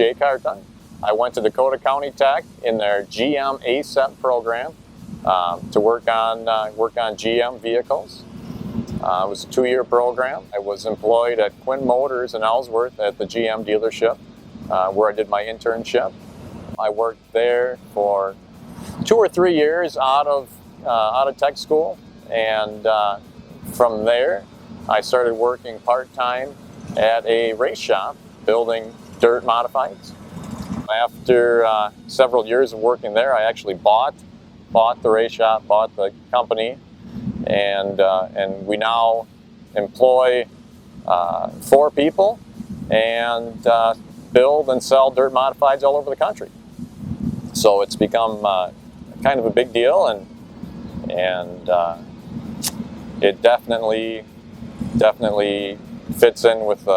Jay Carton. I went to Dakota County Tech in their GM ASEP program to work on GM vehicles. It was a 2-year program. I was employed at Quinn Motors in Ellsworth at the GM dealership where I did my internship. I worked there for 2 or 3 years out of tech school, and from there I started working part-time at a race shop building dirt modifieds. After several years of working there, I actually bought the race shop, bought the company, and we now employ 4 people and build and sell dirt modifieds all over the country. So it's become kind of a big deal, and it definitely fits in with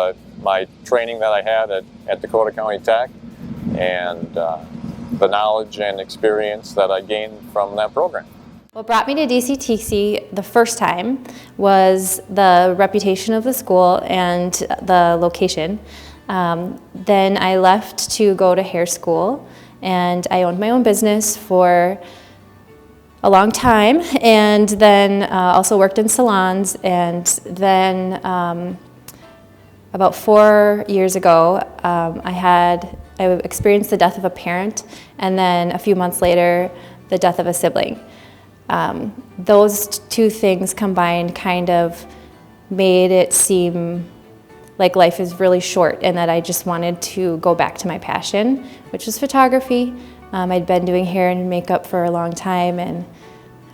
my training that I had at Dakota County Tech and the knowledge and experience that I gained from that program. What brought me to DCTC the first time was the reputation of the school and the location. Then I left to go to hair school, and I owned my own business for a long time, and then also worked in salons, and then about 4 years ago I experienced the death of a parent, and then a few months later the death of a sibling. Those 2 things combined kind of made it seem like life is really short, and that I just wanted to go back to my passion, which was photography. I'd been doing hair and makeup for a long time, and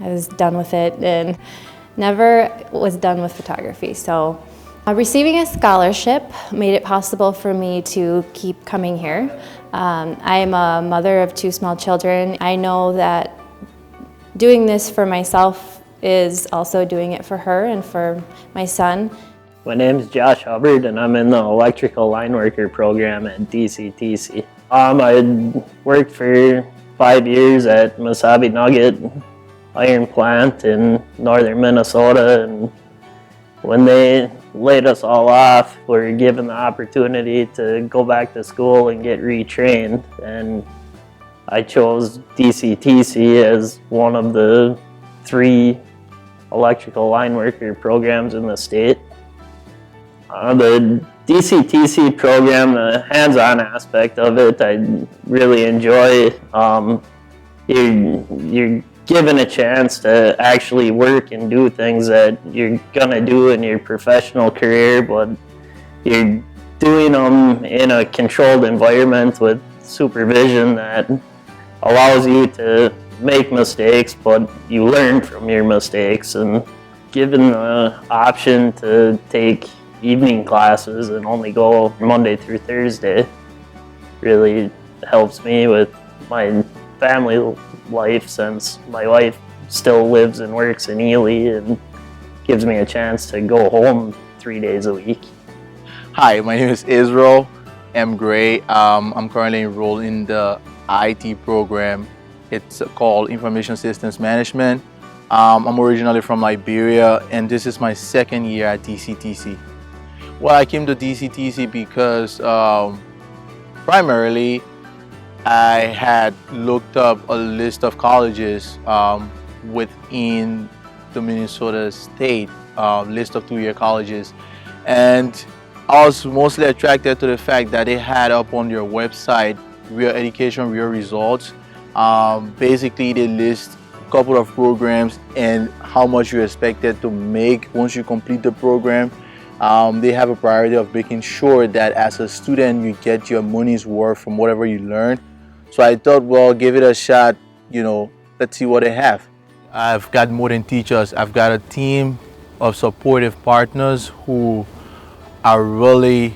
I was done with it and never was done with photography. So receiving a scholarship made it possible for me to keep coming here. I'm a mother of 2 small children. I know that doing this for myself is also doing it for her and for my son. My name is Josh Hubbard, and I'm in the electrical line worker program at DCTC. I worked for 5 years at Mesabi Nugget Iron Plant in northern Minnesota, and when they laid us all off, we were given the opportunity to go back to school and get retrained, and I chose DCTC as one of the 3 electrical line worker programs in the state. The DCTC program, the hands-on aspect of it, I really enjoy. You're given a chance to actually work and do things that you're gonna do in your professional career, but you're doing them in a controlled environment with supervision that allows you to make mistakes, but you learn from your mistakes. And given the option to take evening classes and only go Monday through Thursday really helps me with my family life, since my wife still lives and works in Ely, and gives me a chance to go home 3 days a week. Hi, my name is Israel M. Gray. I'm currently enrolled in the IT program. It's called Information Systems Management. I'm originally from Liberia, and this is my 2nd year at DCTC. Well, I came to DCTC because primarily I had looked up a list of colleges within the Minnesota State list of 2-year colleges, and I was mostly attracted to the fact that they had up on their website real education, real results. Basically, they list a couple of programs and how much you're expected to make once you complete the program. They have a priority of making sure that as a student you get your money's worth from whatever you learn. So I thought, well, give it a shot, let's see what they have. I've got more than teachers. I've got a team of supportive partners who are really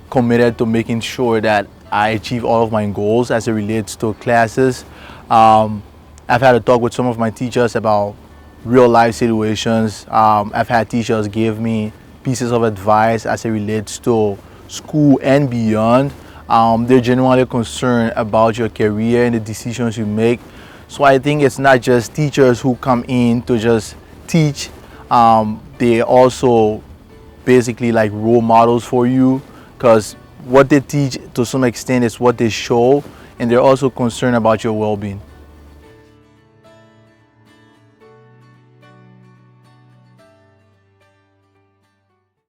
committed to making sure that I achieve all of my goals as it relates to classes. I've had a talk with some of my teachers about real life situations. I've had teachers give me pieces of advice as it relates to school and beyond. They're genuinely concerned about your career and the decisions you make. So I think it's not just teachers who come in to just teach. They're also basically like role models for you, because what they teach to some extent is what they show, and they're also concerned about your well-being.